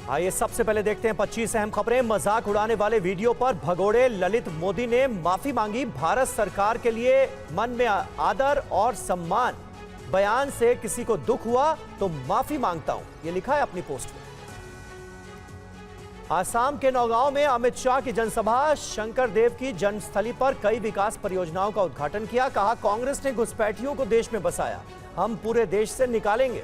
आइए सबसे पहले देखते हैं 25 अहम खबरें। मजाक उड़ाने वाले वीडियो पर भगोड़े ललित मोदी ने माफी मांगी। भारत सरकार के लिए मन में आदर और सम्मान। बयान से किसी को दुख हुआ तो माफी मांगता हूं, यह लिखा है अपनी पोस्ट में। आसाम के नौगांव में अमित शाह की जनसभा। शंकर देव की जन्मस्थली पर कई विकास परियोजनाओं का उद्घाटन किया। कहा, कांग्रेस ने घुसपैठियों को देश में बसाया, हम पूरे देश से निकालेंगे।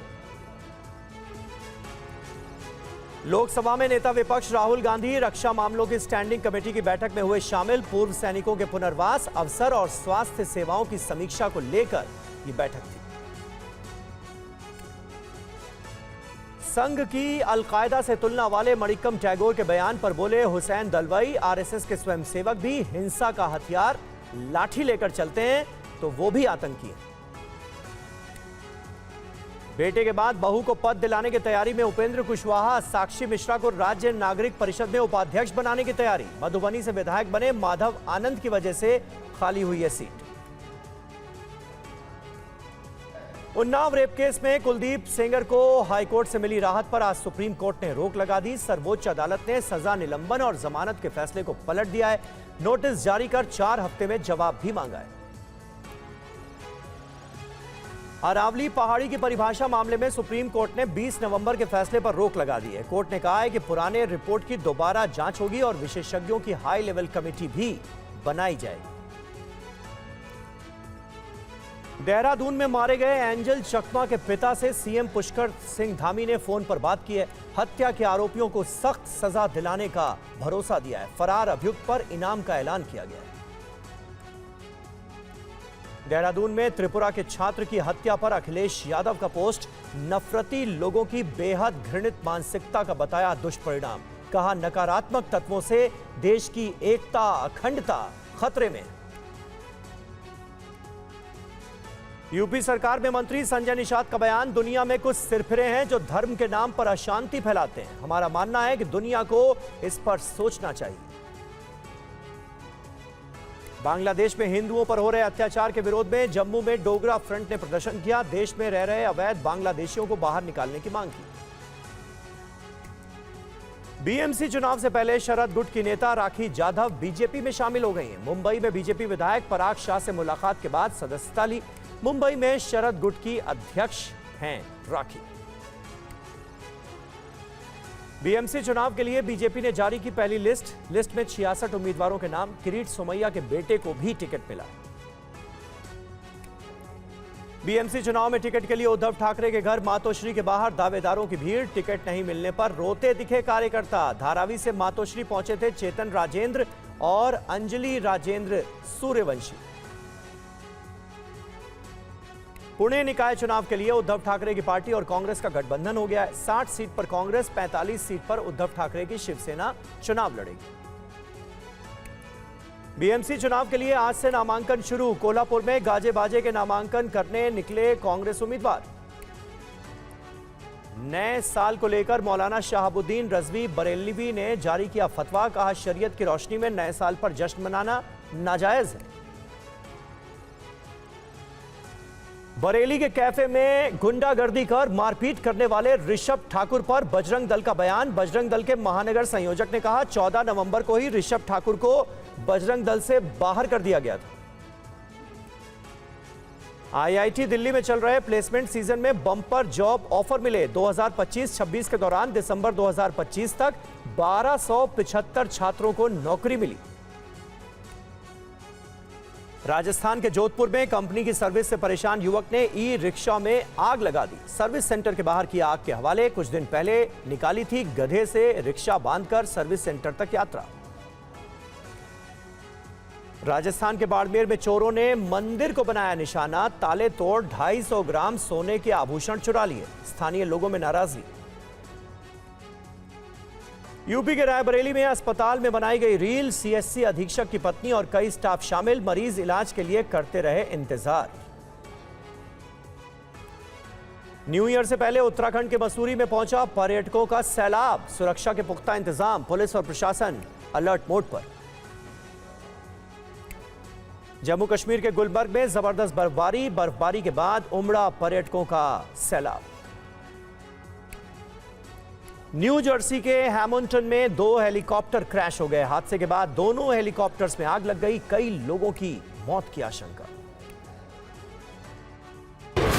लोकसभा में नेता विपक्ष राहुल गांधी रक्षा मामलों की स्टैंडिंग कमेटी की बैठक में हुए शामिल। पूर्व सैनिकों के पुनर्वास, अवसर और स्वास्थ्य सेवाओं की समीक्षा को लेकर यह बैठक थी। संघ की अलकायदा से तुलना वाले मणिक्कम टैगोर के बयान पर बोले हुसैन दलवाई, आरएसएस के स्वयंसेवक भी हिंसा का हथियार लाठी लेकर चलते हैं तो वो भी आतंकी हैं। बेटे के बाद बहू को पद दिलाने की तैयारी में उपेंद्र कुशवाहा। साक्षी मिश्रा को राज्य नागरिक परिषद में उपाध्यक्ष बनाने की तैयारी। मधुबनी से विधायक बने माधव आनंद की वजह से खाली हुई है सीट। उन्नाव रेप केस में कुलदीप सेंगर को हाईकोर्ट से मिली राहत पर आज सुप्रीम कोर्ट ने रोक लगा दी। सर्वोच्च अदालत ने सजा निलंबन और जमानत के फैसले को पलट दिया है। नोटिस जारी कर 4 हफ्ते में जवाब भी मांगा है। अरावली पहाड़ी की परिभाषा मामले में सुप्रीम कोर्ट ने 20 नवंबर के फैसले पर रोक लगा दी है। कोर्ट ने कहा है कि पुराने रिपोर्ट की दोबारा जांच होगी और विशेषज्ञों की हाई लेवल कमेटी भी बनाई जाएगी। देहरादून में मारे गए एंजल चकमा के पिता से सीएम पुष्कर सिंह धामी ने फोन पर बात की है। हत्या के आरोपियों को सख्त सजा दिलाने का भरोसा दिया है। फरार अभियुक्त पर इनाम का ऐलान किया गया है। देहरादून में त्रिपुरा के छात्र की हत्या पर अखिलेश यादव का पोस्ट। नफरती लोगों की बेहद घृणित मानसिकता का बताया दुष्परिणाम। कहा, नकारात्मक तत्वों से देश की एकता अखंडता खतरे में। यूपी सरकार में मंत्री संजय निषाद का बयान। दुनिया में कुछ सिरफिरे हैं जो धर्म के नाम पर अशांति फैलाते हैं। हमारा मानना है कि दुनिया को इस पर सोचना चाहिए। बांग्लादेश में हिंदुओं पर हो रहे अत्याचार के विरोध में जम्मू में डोगरा फ्रंट ने प्रदर्शन किया। देश में रह रहे अवैध बांग्लादेशियों को बाहर निकालने की मांग की। बीएमसी चुनाव से पहले शरद गुट की नेता राखी जाधव बीजेपी में शामिल हो गई हैं। मुंबई में बीजेपी विधायक पराग शाह से मुलाकात के बाद सदस्यता ली। मुंबई में शरद गुट की अध्यक्ष हैं राखी। बीएमसी चुनाव के लिए बीजेपी ने जारी की पहली लिस्ट में 66 उम्मीदवारों के नाम। किरीट सोमैया के बेटे को भी टिकट मिला। बीएमसी चुनाव में टिकट के लिए उद्धव ठाकरे के घर मातोश्री के बाहर दावेदारों की भीड़। टिकट नहीं मिलने पर रोते दिखे कार्यकर्ता। धारावी से मातोश्री पहुंचे थे चेतन राजेंद्र और अंजलि राजेंद्र सूर्यवंशी। पुणे निकाय चुनाव के लिए उद्धव ठाकरे की पार्टी और कांग्रेस का गठबंधन हो गया है। 60 सीट पर कांग्रेस, 45 सीट पर उद्धव ठाकरे की शिवसेना चुनाव लड़ेगी। बीएमसी चुनाव के लिए आज से नामांकन शुरू। कोल्हापुर में गाजे बाजे के नामांकन करने निकले कांग्रेस उम्मीदवार। नए साल को लेकर मौलाना शहाबुद्दीन रजवी बरेलवी ने जारी किया फतवा। कहा, शरीयत की रोशनी में नए साल पर जश्न मनाना नाजायज है। बरेली के कैफे में गुंडागर्दी कर मारपीट करने वाले ऋषभ ठाकुर पर बजरंग दल का बयान। बजरंग दल के महानगर संयोजक ने कहा, 14 नवंबर को ही ऋषभ ठाकुर को बजरंग दल से बाहर कर दिया गया था। आईआईटी दिल्ली में चल रहे प्लेसमेंट सीजन में बम्पर जॉब ऑफर मिले। 2025-26 के दौरान दिसंबर 2025 तक 1275 छात्रों को नौकरी मिली। राजस्थान के जोधपुर में कंपनी की सर्विस से परेशान युवक ने ई रिक्शा में आग लगा दी। सर्विस सेंटर के बाहर की आग के हवाले। कुछ दिन पहले निकाली थी गधे से रिक्शा बांधकर सर्विस सेंटर तक यात्रा। राजस्थान के बाड़मेर में चोरों ने मंदिर को बनाया निशाना। ताले तोड़ 250 ग्राम सोने के आभूषण चुरा लिए। स्थानीय लोगों में नाराजगी। यूपी के रायबरेली में अस्पताल में बनाई गई रील। सीएचसी अधीक्षक की पत्नी और कई स्टाफ शामिल। मरीज इलाज के लिए करते रहे इंतजार। न्यू ईयर से पहले उत्तराखंड के मसूरी में पहुंचा पर्यटकों का सैलाब। सुरक्षा के पुख्ता इंतजाम। पुलिस और प्रशासन अलर्ट मोड पर। जम्मू कश्मीर के गुलबर्ग में जबरदस्त बर्फबारी के बाद उमड़ा पर्यटकों का सैलाब। न्यू जर्सी के हैमिल्टन में 2 हेलीकॉप्टर क्रैश हो गए। हादसे के बाद दोनों हेलीकॉप्टर्स में आग लग गई, कई लोगों की मौत की आशंका।